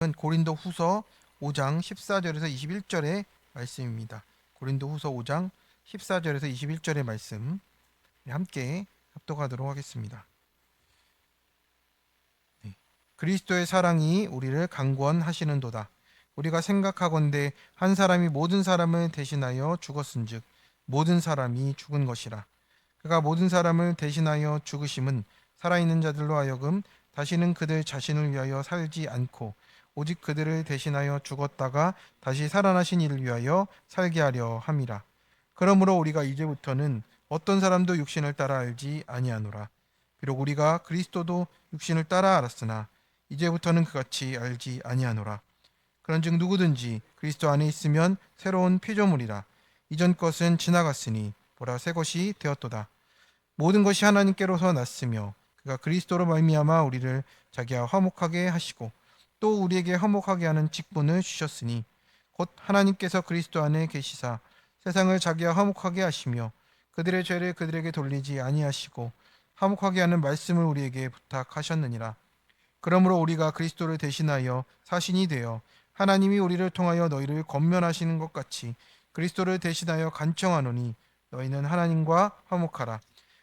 고린도 후서 5장 14절에서 21절의 말씀입니다. 고린도 후서 5장 14절에서 21절의 말씀 함께 합독하도록 하겠습니다. 그리스도의 사랑이 우리를 강권하시는도다. 우리가 생각하건대 한 사람이 모든 사람을 대신하여 죽었은즉 모든 사람이 죽은 것이라. 그가 모든 사람을 대신하여 죽으심은 살아있는 자들로 하여금 다시는 그들 자신을 위하여 살지 않고 오직 그들을 대신하여 죽었다가 다시 살아나신 이를 위하여 살게 하려 함이라. 그러므로 우리가 이제부터는 어떤 사람도 육신을 따라 알지 아니하노라. 비록 우리가 그리스도도 육신을 따라 알았으나 이제부터는 그같이 알지 아니하노라. 그런즉 누구든지 그리스도 안에 있으면 새로운 피조물이라. 이전 것은 지나갔으니 보라 새 것이 되었도다. 모든 것이 하나님께로서 났으며 그가 그리스도로 말미암아 우리를 자기와 화목하게 하시고 또 우리에게 화목하게 하는 직분을 주셨으니 곧 하나님께서 그리스도 안에 계시사 세상을 자기와 화목하게 하시며 그들의 죄를 그들에게 돌리지 아니하시고 화목하게 하는 말씀을 우리에게 부탁하셨느니라. 그러므로 우리가 그리스도를 대신하여 사신이 되어 하나님이 우리를 통하여 너희를 권면하시는 것 같이 그리스도를 대신하여 간청하노니 너희는 하나님과 화목하라.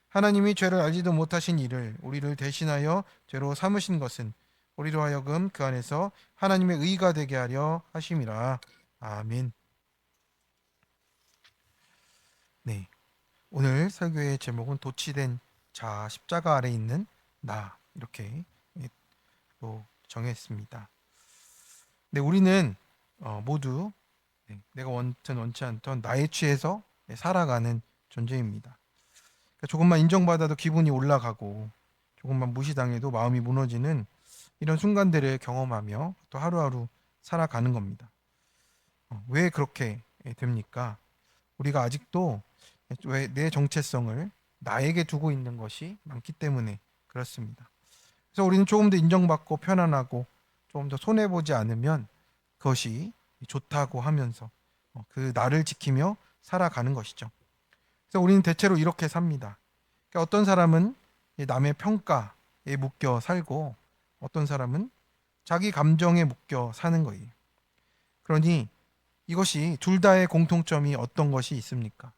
하나님이 죄를 알지도 못하신 이를 우리를 대신하여 죄로 삼으신 것은 우리로 하여금 그 안에서 하나님의 의가 되게 하려 하심이라. 아멘. 네, 오늘 설교의 제목은 도취된 자 십자가 아래 있는 나 이렇게 또 정했습니다. 네, 우리는 모두 내가 원든 원치 않던 나에 취해서 살아가는 존재입니다. 그러니까 조금만 인정받아도 기분이 올라가고 조금만 무시당해도 마음이 무너지는 이런 순간들을 경험하며 또 하루하루 살아가는 겁니다. 왜 그렇게 됩니까? 우리가 아직도 왜 내 정체성을 나에게 두고 있는 것이 많기 때문에 그렇습니다. 그래서 우리는 조금 더 인정받고 편안하고 조금 더 손해보지 않으면 그것이 좋다고 하면서 그 나를 지키며 살아가는 것이죠. 그래서 우리는 대체로 이렇게 삽니다. 그러니까 어떤 사람은 남의 평가에 묶여 살고 어떤 사람은 자기 감정에 묶여 사는 거예요. 그러니 이것이 둘 다의 공통점이 어떤 것이 있습니까?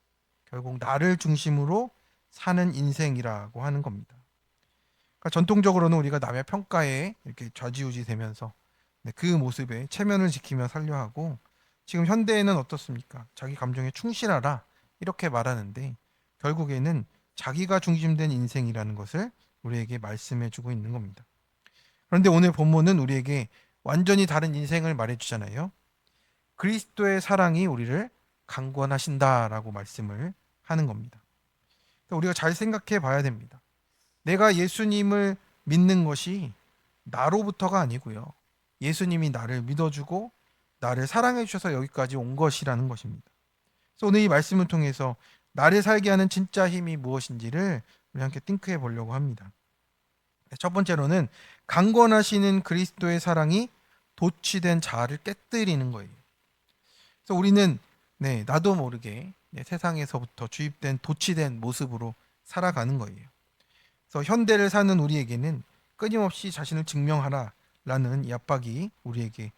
결국 나를 중심으로 사는 인생이라고 하는 겁니다. 그러니까 전통적으로는 우리가 남의 평가에 이렇게 좌지우지 되면서 그 모습에 체면을 지키며 살려 하고 지금 현대에는 어떻습니까? 자기 감정에 충실하라 이렇게 말하는데 결국에는 자기가 중심된 인생이라는 것을 우리에게 말씀해 주고 있는 겁니다. 그런데 오늘 본문은 우리에게 완전히 다른 인생을 말해주잖아요. 그리스도의 사랑이 우리를 강권하신다라고 말씀을 하는 겁니다. 우리가 잘 생각해 봐야 됩니다. 내가 예수님을 믿는 것이 나로부터가 아니고요. 예수님이 나를 믿어주고 나를 사랑해 주셔서 여기까지 온 것이라는 것입니다. 그래서 오늘 이 말씀을 통해서 나를 살게 하는 진짜 힘이 무엇인지를 우리 함께 띵크해 보려고 합니다. 첫 번째로는 강권하시는 그리스도의 사랑이 도취된 자아를 깨뜨리는 거예요. 그래서 우리는 나도 모르게 세상에서부터 주입된 도취된 모습으로 살아가는 거예요. 그래서 현대를 사는 우리에게는 끊임없이 자신을 증명하라라는 이 압박이 우리에게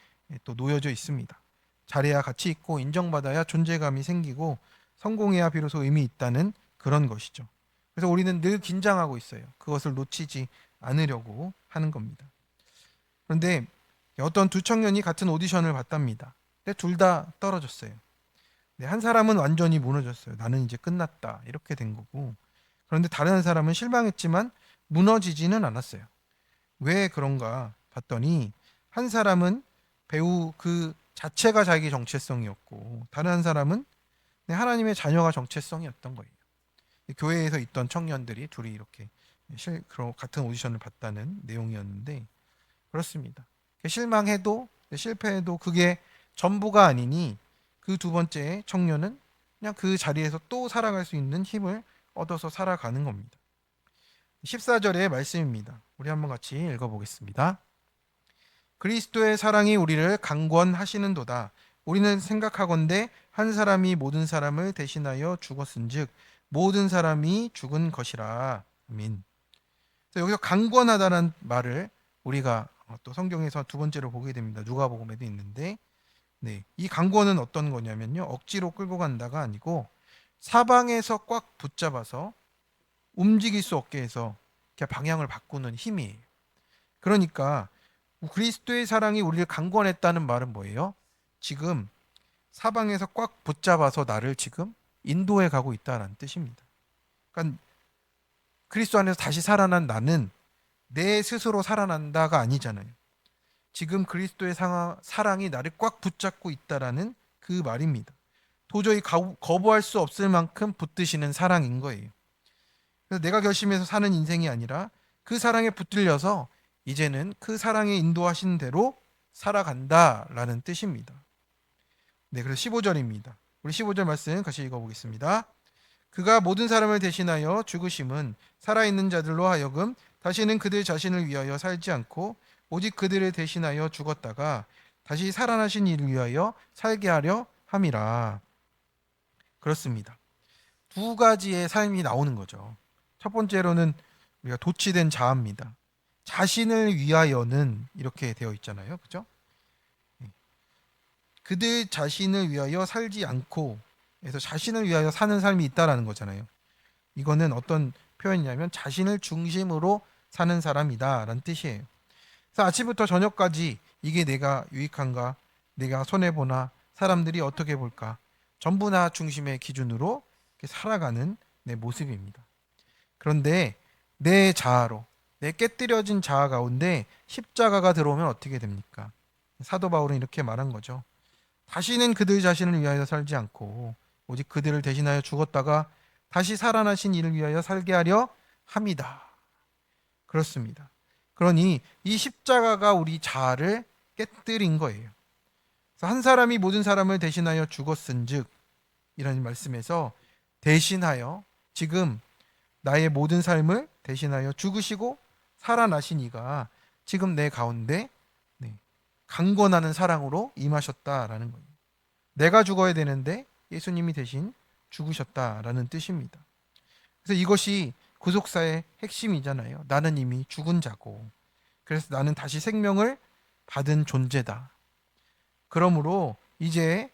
또 놓여져 있습니다. 잘해야 가치 있고 인정받아야 존재감이 생기고 성공해야 비로소 의미 있다는 그런 것이죠. 그래서 우리는 늘 긴장하고 있어요. 그것을 놓치지 않으려고 하는 겁니다. 그런데 어떤 두 청년이 같은 오디션을 봤답니다. 근데 둘 다 떨어졌어요. 한 사람은 완전히 무너졌어요. 나는 이제 끝났다. 이렇게 된 거고. 그런데 다른 한 사람은 실망했지만 무너지지는 않았어요. 왜 그런가 봤더니 한 사람은 배우 그 자체가 자기 정체성이었고 다른 한 사람은 하나님의 자녀가 정체성이었던 거예요. 교회에서 있던 청년들이 둘이 이렇게 같은 오디션을 봤다는 내용이었는데 그렇습니다. 실망해도 실패해도 그게 전부가 아니니 그 두 번째 청년은 그냥 그 자리에서 또 살아갈 수 있는 힘을 얻어서 살아가는 겁니다. 14절의 말씀입니다. 우리 한번 같이 읽어보겠습니다. 그리스도의 사랑이 우리를 강권하시는도다. 우리는 생각하건대 한 사람이 모든 사람을 대신하여 죽었은즉 모든 사람이 죽은 것이라. 아멘. 여기서 강권하다는 말을 우리가 또 성경에서 두 번째로 보게 됩니다. 누가복음에도 있는데, 네, 이 강권은 어떤 거냐면요, 억지로 끌고 간다가 아니고 사방에서 꽉 붙잡아서 움직일 수 없게 해서 이렇게 방향을 바꾸는 힘이에요. 그러니까 그리스도의 사랑이 우리를 강권했다는 말은 뭐예요? 지금 사방에서 꽉 붙잡아서 나를 지금 인도해 가고 있다는 뜻입니다. 그러니까 그리스도 안에서 다시 살아난 나는 내 스스로 살아난다가 아니잖아요. 지금 그리스도의 사랑이 나를 꽉 붙잡고 있다라는 그 말입니다. 도저히 거부할 수 없을 만큼 붙드시는 사랑인 거예요. 그래서 내가 결심해서 사는 인생이 아니라 그 사랑에 붙들려서 이제는 그 사랑에 인도하신 대로 살아간다라는 뜻입니다. 네, 그래서 15절입니다. 우리 15절 말씀 같이 읽어보겠습니다. 그가 모든 사람을 대신하여 죽으심은 살아있는 자들로 하여금 다시는 그들 자신을 위하여 살지 않고 오직 그들을 대신하여 죽었다가 다시 살아나신 이를 위하여 살게 하려 함이라. 그렇습니다. 두 가지의 삶이 나오는 거죠. 첫 번째로는 우리가 도취된 자아입니다. 자신을 위하여는 이렇게 되어 있잖아요. 그죠? 그들 자신을 위하여 살지 않고 그래서 자신을 위하여 사는 삶이 있다라는 거잖아요. 이거는 어떤 표현이냐면 자신을 중심으로 사는 사람이다라는 뜻이에요. 그래서 아침부터 저녁까지 이게 내가 유익한가, 내가 손해보나, 사람들이 어떻게 볼까, 전부 나 중심의 기준으로 살아가는 내 모습입니다. 그런데 내 자아로, 내 깨뜨려진 자아 가운데 십자가가 들어오면 어떻게 됩니까? 사도 바울은 이렇게 말한 거죠. 다시는 그들 자신을 위하여 살지 않고 오직 그들을 대신하여 죽었다가 다시 살아나신 이를 위하여 살게 하려 함이다. 그렇습니다. 그러니 이 십자가가 우리 자아를 깨뜨린 거예요. 그래서 한 사람이 모든 사람을 대신하여 죽었은즉 이런 말씀에서 대신하여 지금 나의 모든 삶을 대신하여 죽으시고 살아나신 이가 지금 내 가운데 강권하는 사랑으로 임하셨다라는 거예요. 내가 죽어야 되는데 예수님이 대신 죽으셨다라는 뜻입니다. 그래서 이것이 구속사의 핵심이잖아요. 나는 이미 죽은 자고 그래서 나는 다시 생명을 받은 존재다. 그러므로 이제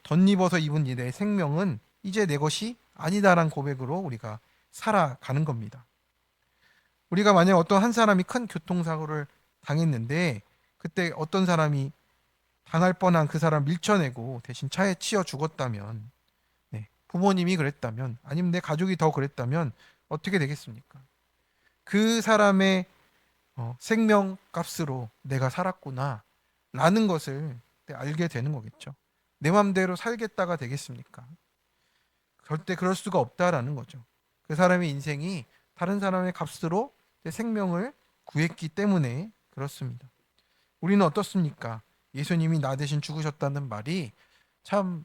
덧입어서 입은 이 내 생명은 이제 내 것이 아니다라는 고백으로 우리가 살아가는 겁니다. 우리가 만약 어떤 한 사람이 큰 교통사고를 당했는데 그때 어떤 사람이 당할 뻔한 그 사람 밀쳐내고 대신 차에 치여 죽었다면 부모님이 그랬다면 아니면 내 가족이 더 그랬다면 어떻게 되겠습니까? 그 사람의 생명 값으로 내가 살았구나 라는 것을 알게 되는 거겠죠. 내 맘대로 살겠다가 되겠습니까? 절대 그럴 수가 없다라는 거죠. 그 사람의 인생이 다른 사람의 값으로 내 생명을 구했기 때문에 그렇습니다. 우리는 어떻습니까? 예수님이 나 대신 죽으셨다는 말이 참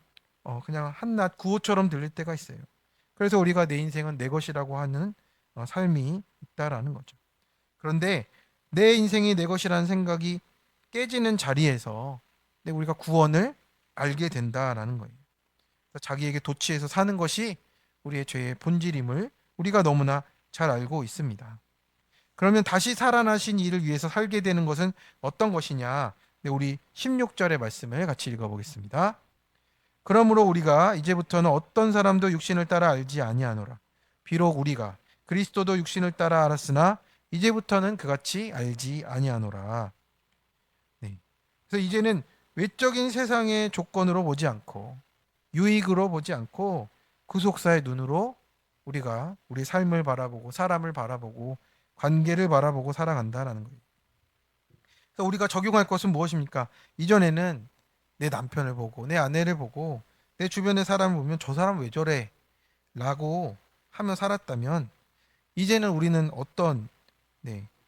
그냥 한낱 구호처럼 들릴 때가 있어요. 그래서 우리가 내 인생은 내 것이라고 하는 삶이 있다라는 거죠. 그런데 내 인생이 내 것이라는 생각이 깨지는 자리에서 우리가 구원을 알게 된다라는 거예요. 자기에게 도취해서 사는 것이 우리의 죄의 본질임을 우리가 너무나 잘 알고 있습니다. 그러면 다시 살아나신 이를 위해서 살게 되는 것은 어떤 것이냐? 우리 16절의 말씀을 같이 읽어보겠습니다. 그러므로 우리가 이제부터는 어떤 사람도 육신을 따라 알지 아니하노라. 비록 우리가 그리스도도 육신을 따라 알았으나 이제부터는 그같이 알지 아니하노라. 네. 그래서 이제는 외적인 세상의 조건으로 보지 않고 유익으로 보지 않고 구속사의 눈으로 우리가 우리 삶을 바라보고 사람을 바라보고 관계를 바라보고 살아간다라는 거예요. 그래서 우리가 적용할 것은 무엇입니까? 이전에는 내 남편을 보고 내 아내를 보고 내 주변의 사람을 보면 저 사람 왜 저래? 라고 하며 살았다면 이제는 우리는 어떤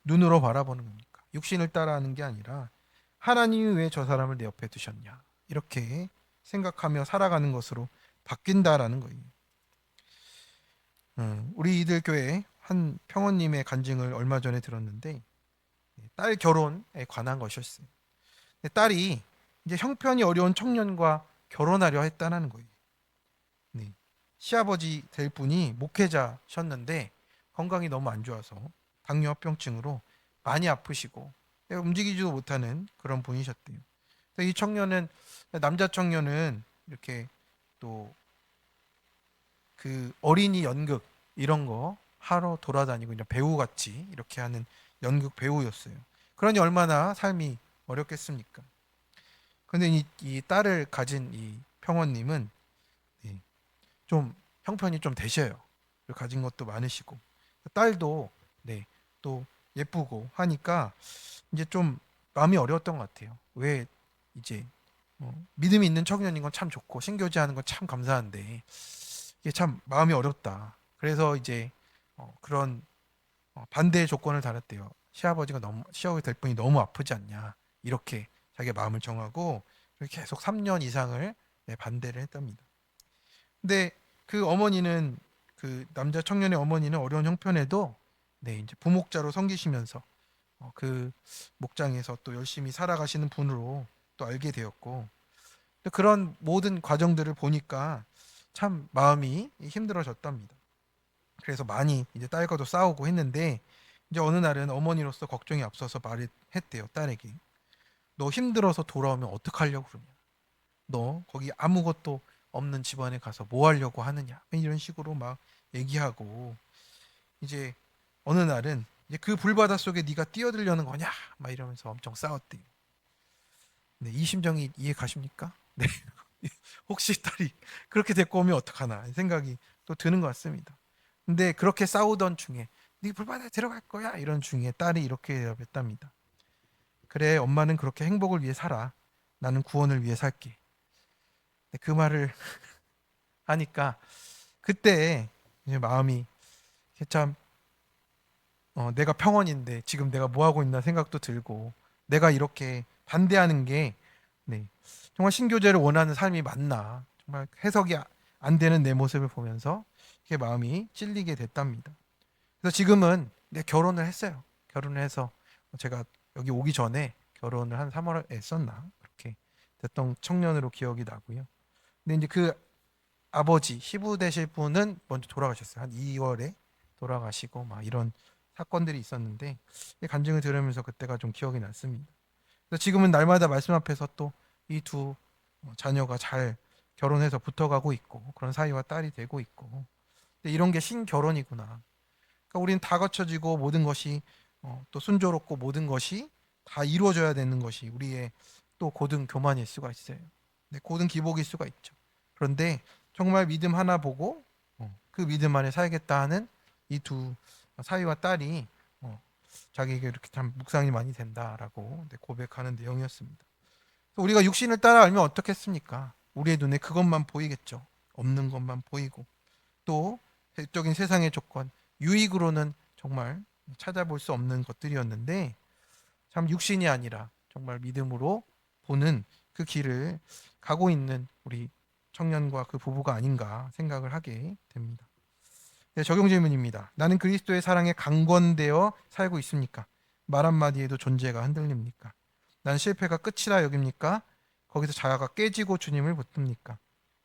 눈으로 바라보는 겁니까? 육신을 따라하는 게 아니라 하나님이 왜 저 사람을 내 옆에 두셨냐? 이렇게 생각하며 살아가는 것으로 바뀐다라는 거예요. 우리 이들 교회 한 평원님의 간증을 얼마 전에 들었는데 딸 결혼에 관한 것이었어요. 딸이 이제 형편이 어려운 청년과 결혼하려 했다는 거예요. 네. 시아버지 될 분이 목회자셨는데 건강이 너무 안 좋아서 당뇨합병증으로 많이 아프시고 움직이지도 못하는 그런 분이셨대요. 이 청년은 남자 청년은 이렇게 또 그 어린이 연극 이런 거 하러 돌아다니고 그냥 배우같이 이렇게 하는 연극 배우였어요. 그러니 얼마나 삶이 어렵겠습니까? 근데 이 딸을 가진 이 평원님은 예, 좀 형편이 좀 되셔요. 가진 것도 많으시고 딸도 네, 또 예쁘고 하니까 이제 좀 마음이 어려웠던 것 같아요. 왜 이제 믿음이 있는 청년인 건 참 좋고 신교제하는 건 참 감사한데 이게 참 마음이 어렵다. 그래서 이제 그런 반대의 조건을 달았대요. 시아버지가 너무 시아버지 될 분이 너무 아프지 않냐 이렇게 자기 마음을 정하고 계속 3년 이상을 네, 반대를 했답니다. 근데 그 어머니는 그 남자 청년의 어머니는 어려운 형편에도 네 이제 부목자로 섬기시면서 그 목장에서 또 열심히 살아가시는 분으로 또 알게 되었고 그런 모든 과정들을 보니까 참 마음이 힘들어졌답니다. 그래서 많이 이제 딸과도 싸우고 했는데 이제 어느 날은 어머니로서 걱정이 앞서서 말을 했대요 딸에게. 너 힘들어서 돌아오면 어떡하려고 그러냐. 너 거기 아무것도 없는 집안에 가서 뭐 하려고 하느냐. 이런 식으로 막 얘기하고 이제 어느 날은 이제 그 불바다 속에 네가 뛰어들려는 거냐. 막 이러면서 엄청 싸웠대요. 네, 이 심정이 이해 가십니까? 네. 혹시 딸이 그렇게 데리고 오면 어떡하나 생각이 또 드는 것 같습니다. 근데 그렇게 싸우던 중에 네 불바다에 들어갈 거야 이런 중에 딸이 이렇게 대답했답니다. 그래 엄마는 그렇게 행복을 위해 살아. 나는 구원을 위해 살게. 그 말을 하니까 그때 이제 마음이 참 내가 평원인데 지금 내가 뭐 하고 있나 생각도 들고 내가 이렇게 반대하는 게 네, 정말 신교제를 원하는 삶이 맞나 정말 해석이 안 되는 내 모습을 보면서 이렇게 마음이 찔리게 됐답니다. 그래서 지금은 내 결혼을 했어요. 결혼을 해서 제가 여기 오기 전에 결혼을 한 3월에 했었나 그렇게 됐던 청년으로 기억이 나고요. 근데 이제 그 아버지 시부 되실 분은 먼저 돌아가셨어요. 한 2월에 돌아가시고 막 이런 사건들이 있었는데 이 간증을 들으면서 그때가 좀 기억이 났습니다. 그래서 지금은 날마다 말씀 앞에서 또 이 두 자녀가 잘 결혼해서 붙어가고 있고 그런 사이와 딸이 되고 있고 근데 이런 게 신결혼이구나. 그러니까 우리는 다 갖춰지고 모든 것이 또 순조롭고 모든 것이 다 이루어져야 되는 것이 우리의 또 고등 교만일 수가 있어요. 네, 고등 기복일 수가 있죠. 그런데 정말 믿음 하나 보고 그 믿음 안에 살겠다 하는 이 두 사위와 딸이 자기에게 이렇게 참 묵상이 많이 된다라고 고백하는 내용이었습니다. 우리가 육신을 따라 알면 어떻겠습니까? 우리의 눈에 그것만 보이겠죠. 없는 것만 보이고 또 세적인 세상의 조건, 유익으로는 정말 찾아볼 수 없는 것들이었는데 참 육신이 아니라 정말 믿음으로 보는 그 길을 가고 있는 우리 청년과 그 부부가 아닌가 생각을 하게 됩니다. 네, 적용 질문입니다. 나는 그리스도의 사랑에 강권되어 살고 있습니까? 말 한마디에도 존재가 흔들립니까? 난 실패가 끝이라 여깁니까? 거기서 자아가 깨지고 주님을 붙듭니까?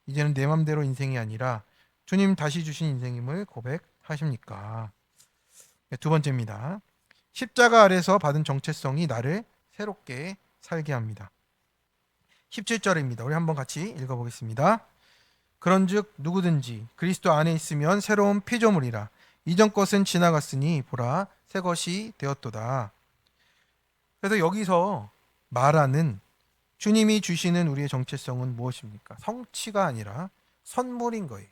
이제는 내 맘대로 인생이 아니라 주님 다시 주신 인생임을 고백하십니까? 네, 두 번째입니다. 십자가 아래서 받은 정체성이 나를 새롭게 살게 합니다. 17절입니다. 우리 한번 같이 읽어보겠습니다. 그런즉 누구든지 그리스도 안에 있으면 새로운 피조물이라 이전 것은 지나갔으니 보라 새 것이 되었도다. 그래서 여기서 말하는 주님이 주시는 우리의 정체성은 무엇입니까? 성취가 아니라 선물인 거예요.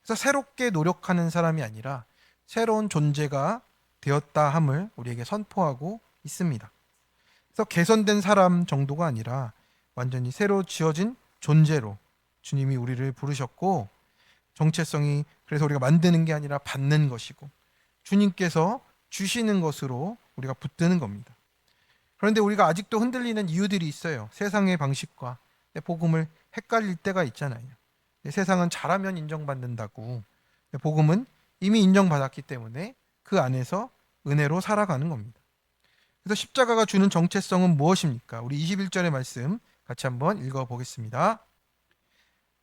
그래서 새롭게 노력하는 사람이 아니라 새로운 존재가 되었다 함을 우리에게 선포하고 있습니다. 그래서 개선된 사람 정도가 아니라 완전히 새로 지어진 존재로 주님이 우리를 부르셨고 정체성이 그래서 우리가 만드는 게 아니라 받는 것이고 주님께서 주시는 것으로 우리가 붙드는 겁니다. 그런데 우리가 아직도 흔들리는 이유들이 있어요. 세상의 방식과 복음을 헷갈릴 때가 있잖아요. 세상은 잘하면 인정받는다고 복음은 이미 인정받았기 때문에 그 안에서 은혜로 살아가는 겁니다. 그래서 십자가가 주는 정체성은 무엇입니까? 우리 21절의 말씀 같이 한번 읽어보겠습니다.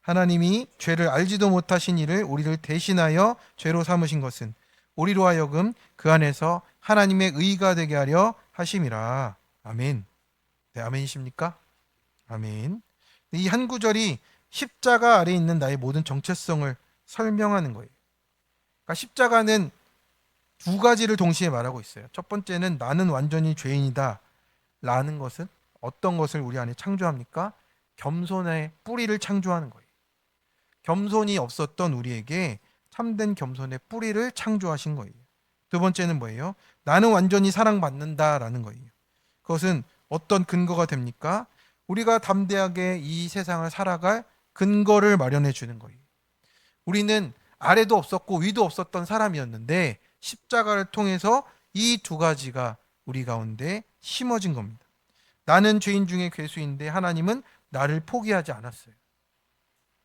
하나님이 죄를 알지도 못하신 이를 우리를 대신하여 죄로 삼으신 것은 우리로 하여금 그 안에서 하나님의 의가 되게 하려 하심이라. 아멘. 네, 아멘이십니까? 아멘. 이 한 구절이 십자가 아래에 있는 나의 모든 정체성을 설명하는 거예요. 그러니까 십자가는 두 가지를 동시에 말하고 있어요. 첫 번째는 나는 완전히 죄인이다 라는 것은 어떤 것을 우리 안에 창조합니까? 겸손의 뿌리를 창조하는 거예요. 겸손이 없었던 우리에게 참된 겸손의 뿌리를 창조하신 거예요. 두 번째는 뭐예요? 나는 완전히 사랑받는다라는 거예요. 그것은 어떤 근거가 됩니까? 우리가 담대하게 이 세상을 살아갈 근거를 마련해 주는 거예요. 우리는 아래도 없었고 위도 없었던 사람이었는데 십자가를 통해서 이 두 가지가 우리 가운데 심어진 겁니다. 나는 죄인 중에 괴수인데 하나님은 나를 포기하지 않았어요.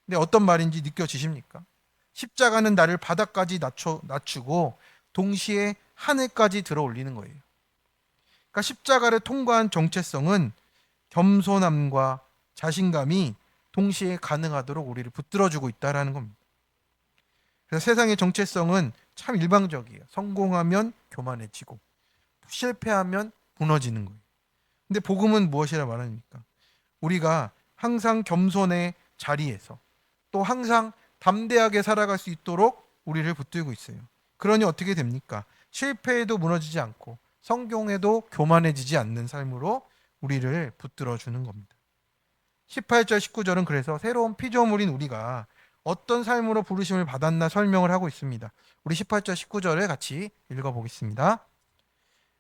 근데 어떤 말인지 느껴지십니까? 십자가는 나를 바닥까지 낮추고 동시에 하늘까지 들어 올리는 거예요. 그러니까 십자가를 통과한 정체성은 겸손함과 자신감이 동시에 가능하도록 우리를 붙들어주고 있다는 겁니다. 그래서 세상의 정체성은 참 일방적이에요. 성공하면 교만해지고 실패하면 무너지는 거예요. 근데 복음은 무엇이라 말합니까? 우리가 항상 겸손의 자리에서 또 항상 담대하게 살아갈 수 있도록 우리를 붙들고 있어요. 그러니 어떻게 됩니까? 실패에도 무너지지 않고 성공에도 교만해지지 않는 삶으로 우리를 붙들어 주는 겁니다. 18절 19절은 그래서 새로운 피조물인 우리가 어떤 삶으로 부르심을 받았나 설명을 하고 있습니다. 우리 18절 19절을 같이 읽어보겠습니다.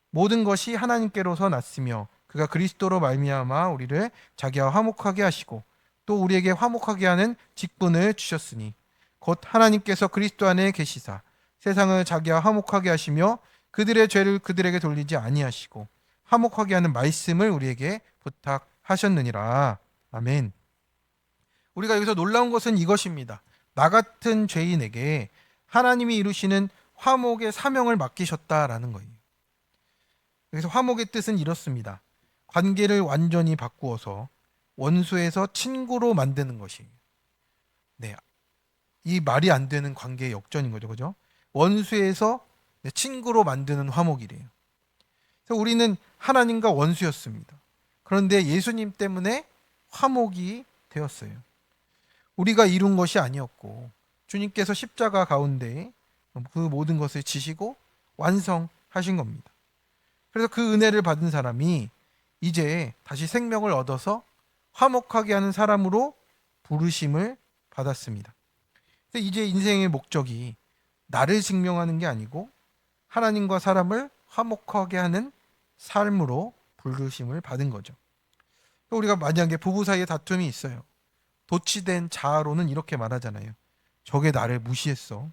모든 것이 하나님께로서 났으며 그가 그리스도로 말미암아 우리를 자기와 화목하게 하시고 또 우리에게 화목하게 하는 직분을 주셨으니 곧 하나님께서 그리스도 안에 계시사 세상을 자기와 화목하게 하시며 그들의 죄를 그들에게 돌리지 아니하시고 화목하게 하는 말씀을 우리에게 부탁하셨느니라. 아멘. 우리가 여기서 놀라운 것은 이것입니다. 나 같은 죄인에게 하나님이 이루시는 화목의 사명을 맡기셨다라는 거예요. 여기서 화목의 뜻은 이렇습니다. 관계를 완전히 바꾸어서 원수에서 친구로 만드는 것이에요. 네, 이 말이 안 되는 관계의 역전인 거죠, 그죠? 원수에서 친구로 만드는 화목이래요. 그래서 우리는 하나님과 원수였습니다. 그런데 예수님 때문에 화목이 되었어요. 우리가 이룬 것이 아니었고 주님께서 십자가 가운데 그 모든 것을 지시고 완성하신 겁니다. 그래서 그 은혜를 받은 사람이 이제 다시 생명을 얻어서 화목하게 하는 사람으로 부르심을 받았습니다. 이제 인생의 목적이 나를 증명하는 게 아니고 하나님과 사람을 화목하게 하는 삶으로 부르심을 받은 거죠. 우리가 만약에 부부 사이에 다툼이 있어요. 도취된 자아로는 이렇게 말하잖아요. 저게 나를 무시했어.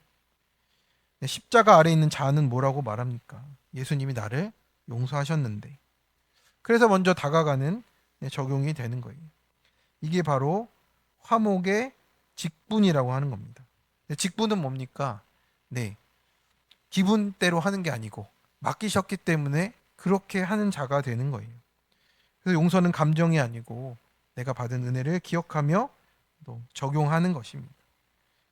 십자가 아래 있는 자아는 뭐라고 말합니까? 예수님이 나를 용서하셨는데. 그래서 먼저 다가가는 적용이 되는 거예요. 이게 바로 화목의 직분이라고 하는 겁니다. 직분은 뭡니까? 네, 기분대로 하는 게 아니고 맡기셨기 때문에 그렇게 하는 자가 되는 거예요. 그래서 용서는 감정이 아니고 내가 받은 은혜를 기억하며 또 적용하는 것입니다.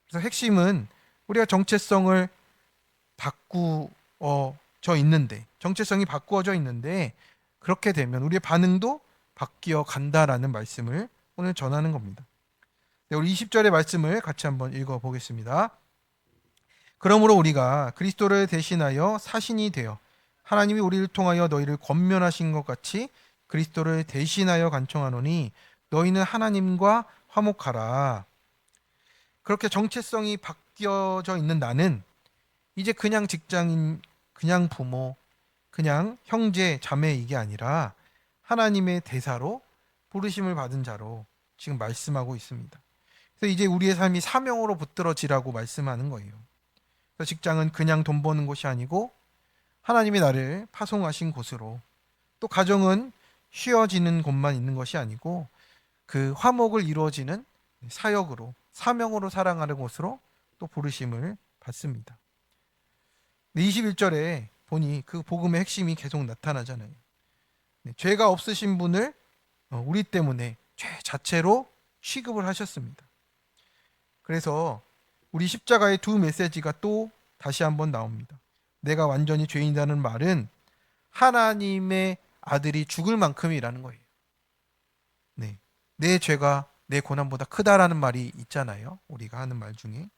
그래서 핵심은 우리가 정체성을 정체성이 바꾸어져 있는데 그렇게 되면 우리의 반응도 바뀌어 간다라는 말씀을 오늘 전하는 겁니다. 네, 우리 20절의 말씀을 같이 한번 읽어 보겠습니다. 그러므로 우리가 그리스도를 대신하여 사신이 되어 하나님이 우리를 통하여 너희를 권면하신 것 같이 그리스도를 대신하여 간청하노니 너희는 하나님과 화목하라. 그렇게 정체성이 바뀌어져 있는 나는 이제 그냥 직장인, 그냥 부모, 그냥 형제, 자매 이게 아니라 하나님의 대사로 부르심을 받은 자로 지금 말씀하고 있습니다. 그래서 이제 우리의 삶이 사명으로 붙들어지라고 말씀하는 거예요. 그래서 직장은 그냥 돈 버는 곳이 아니고 하나님이 나를 파송하신 곳으로, 또 가정은 쉬어지는 곳만 있는 것이 아니고 그 화목을 이루어지는 사역으로, 사명으로 살아가는 곳으로 또 부르심을 받습니다. 21절에 보니 그 복음의 핵심이 계속 나타나잖아요. 죄가 없으신 분을 우리 때문에 죄 자체로 취급을 하셨습니다. 그래서 우리 십자가의 두 메시지가 또 다시 한번 나옵니다. 내가 완전히 죄인이라는 말은 하나님의 아들이 죽을 만큼이라는 거예요. 네. 내 죄가 내 고난보다 크다라는 말이 있잖아요. 우리가 하는 말 중에.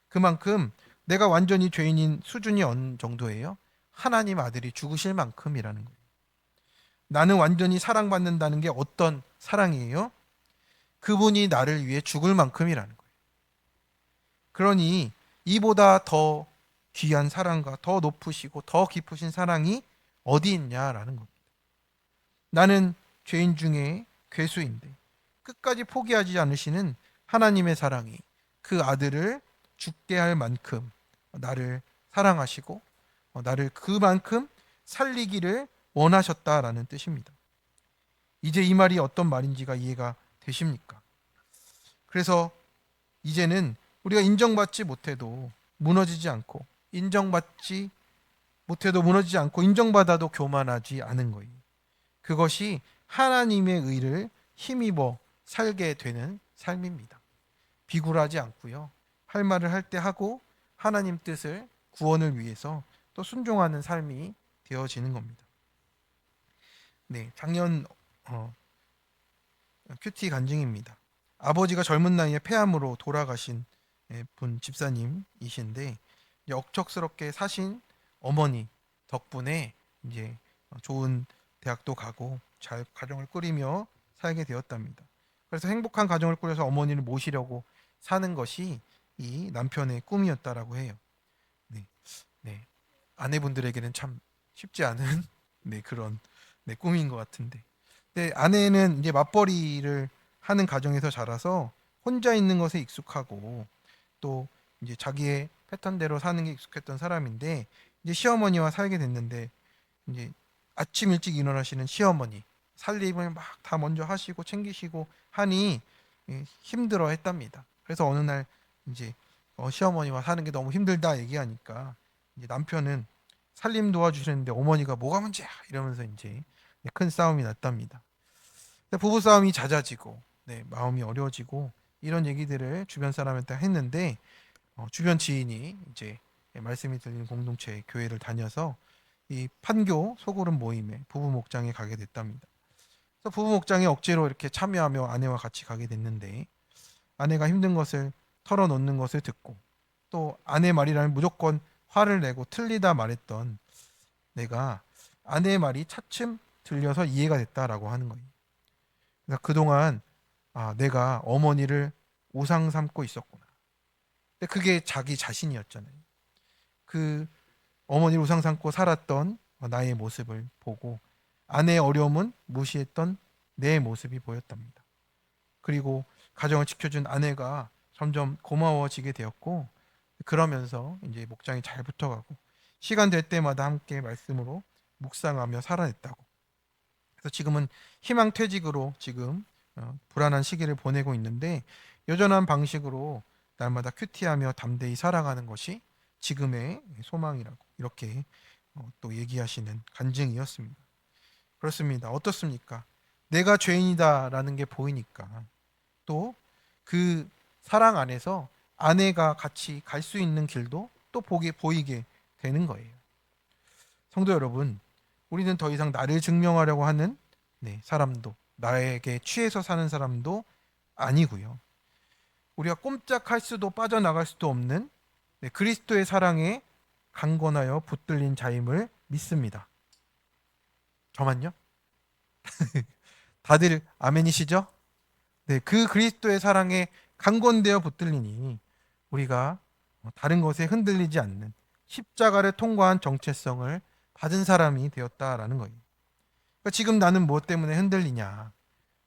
그만큼 내가 완전히 죄인인 수준이 어느 정도예요? 하나님 아들이 죽으실 만큼이라는 거예요. 나는 완전히 사랑받는다는 게 어떤 사랑이에요? 그분이 나를 위해 죽을 만큼이라는 거예요. 그러니 이보다 더 귀한 사랑과 더 높으시고 더 깊으신 사랑이 어디 있냐라는 겁니다. 나는 죄인 중에 괴수인데 끝까지 포기하지 않으시는 하나님의 사랑이 그 아들을 죽게 할 만큼 나를 사랑하시고 나를 그만큼 살리기를 원하셨다라는 뜻입니다. 이제 이 말이 어떤 말인지가 이해가 되십니까? 그래서 이제는 우리가 인정받지 못해도 무너지지 않고 인정받지 못해도 무너지지 않고 인정받아도 교만하지 않은 거예요. 그것이 하나님의 의를 힘입어 살게 되는 삶입니다. 비굴하지 않고요. 할 말을 할 때 하고 하나님 뜻을 구원을 위해서 또 순종하는 삶이 되어지는 겁니다. 네, 작년 큐티 간증입니다. 아버지가 젊은 나이에 폐암으로 돌아가신 분 집사님이신데 억척스럽게 사신 어머니 덕분에 이제 좋은 대학도 가고 잘 가정을 꾸리며 살게 되었답니다. 그래서 행복한 가정을 꾸려서 어머니를 모시려고 사는 것이 이 남편의 꿈이었다라고 해요. 네, 네. 아내분들에게는 참 쉽지 않은 그런 꿈인 것 같은데. 근데 아내는 이제 맞벌이를 하는 가정에서 자라서 혼자 있는 것에 익숙하고 또 이제 자기의 패턴대로 사는 게 익숙했던 사람인데 이제 시어머니와 살게 됐는데 이제 아침 일찍 일어나시는 시어머니 살림을 막 다 먼저 하시고 챙기시고 하니 힘들어 했답니다. 그래서 어느 날 이제 시어머니와 사는 게 너무 힘들다 얘기하니까 이제 남편은 살림 도와주시는데 어머니가 뭐가 문제야 이러면서 이제 큰 싸움이 났답니다. 부부 싸움이 잦아지고 마음이 어려워지고 이런 얘기들을 주변 사람한테 했는데 주변 지인이 이제 말씀이 들리는 공동체 교회를 다녀서 이 판교 소그룹 모임에 부부 목장에 가게 됐답니다. 그래서 부부 목장에 억지로 이렇게 참여하며 아내와 같이 가게 됐는데 아내가 힘든 것을 털어놓는 것을 듣고 또 아내 말이라면 무조건 화를 내고 틀리다 말했던 내가 아내의 말이 차츰 들려서 이해가 됐다라고 하는 거예요. 그래서 그동안 내가 어머니를 우상 삼고 있었구나. 근데 그게 자기 자신이었잖아요. 그 어머니를 우상 삼고 살았던 나의 모습을 보고 아내의 어려움은 무시했던 내 모습이 보였답니다. 그리고 가정을 지켜준 아내가 점점 고마워지게 되었고 그러면서 이제 목장이 잘 붙어가고 시간 될 때마다 함께 말씀으로 묵상하며 살아냈다고. 그래서 지금은 희망퇴직으로 지금 불안한 시기를 보내고 있는데 여전한 방식으로 날마다 큐티하며 담대히 살아가는 것이 지금의 소망이라고 이렇게 또 얘기하시는 간증이었습니다. 그렇습니다. 어떻습니까? 내가 죄인이다라는 게 보이니까 또 그 사랑 안에서 아내가 같이 갈 수 있는 길도 또 보이게 되는 거예요. 성도 여러분, 우리는 더 이상 나를 증명하려고 하는 사람도 나에게 취해서 사는 사람도 아니고요. 우리가 꼼짝할 수도 빠져나갈 수도 없는 그리스도의 사랑에 강건하여 붙들린 자임을 믿습니다. 저만요? 다들 아멘이시죠? 그 그리스도의 사랑에 강건되어 붙들리니 우리가 다른 것에 흔들리지 않는 십자가를 통과한 정체성을 받은 사람이 되었다라는 거예요. 그러니까 지금 나는 무엇 때문에 흔들리냐?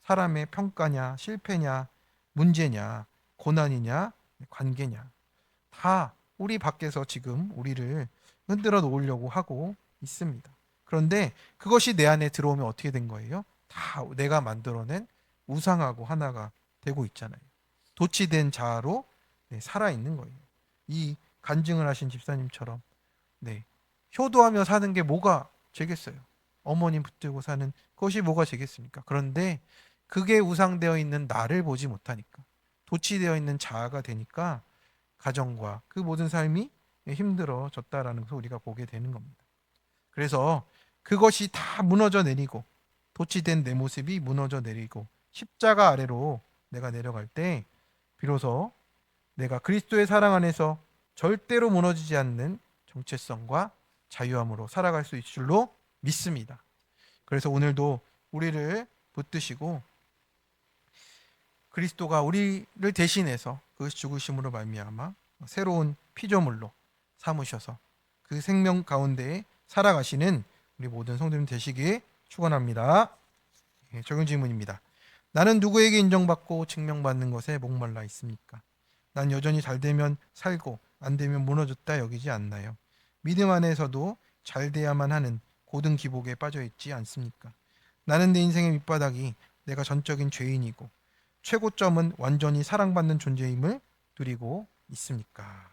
사람의 평가냐, 실패냐, 문제냐, 고난이냐, 관계냐. 다 우리 밖에서 지금 우리를 흔들어 놓으려고 하고 있습니다. 그런데 그것이 내 안에 들어오면 어떻게 된 거예요? 다 내가 만들어낸 우상하고 하나가 되고 있잖아요. 도취된 자아로 살아 있는 거예요. 이 간증을 하신 집사님처럼 효도하며 사는 게 뭐가 죄겠어요? 어머님 붙들고 사는 것이 뭐가 죄겠습니까? 그런데 그게 우상되어 있는 나를 보지 못하니까 도취되어 있는 자아가 되니까 가정과 그 모든 삶이 힘들어졌다라는 것을 우리가 보게 되는 겁니다. 그래서 그것이 다 무너져 내리고 도취된 내 모습이 무너져 내리고 십자가 아래로 내가 내려갈 때 비로소 내가 그리스도의 사랑 안에서 절대로 무너지지 않는 정체성과 자유함으로 살아갈 수 있을 줄로 믿습니다. 그래서 오늘도 우리를 붙드시고 그리스도가 우리를 대신해서 그 죽으심으로 말미암아 새로운 피조물로 삼으셔서 그 생명 가운데 살아가시는 우리 모든 성도님 되시길 축원합니다. 적용 질문입니다. 나는 누구에게 인정받고 증명받는 것에 목말라 있습니까? 난 여전히 잘 되면 살고 안 되면 무너졌다 여기지 않나요? 믿음 안에서도 잘 돼야만 하는 고등 기복에 빠져 있지 않습니까? 나는 내 인생의 밑바닥이 내가 전적인 죄인이고 최고점은 완전히 사랑받는 존재임을 누리고 있습니까?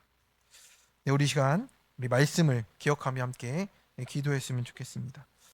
네, 우리 시간 우리 말씀을 기억하며 함께 기도했으면 좋겠습니다.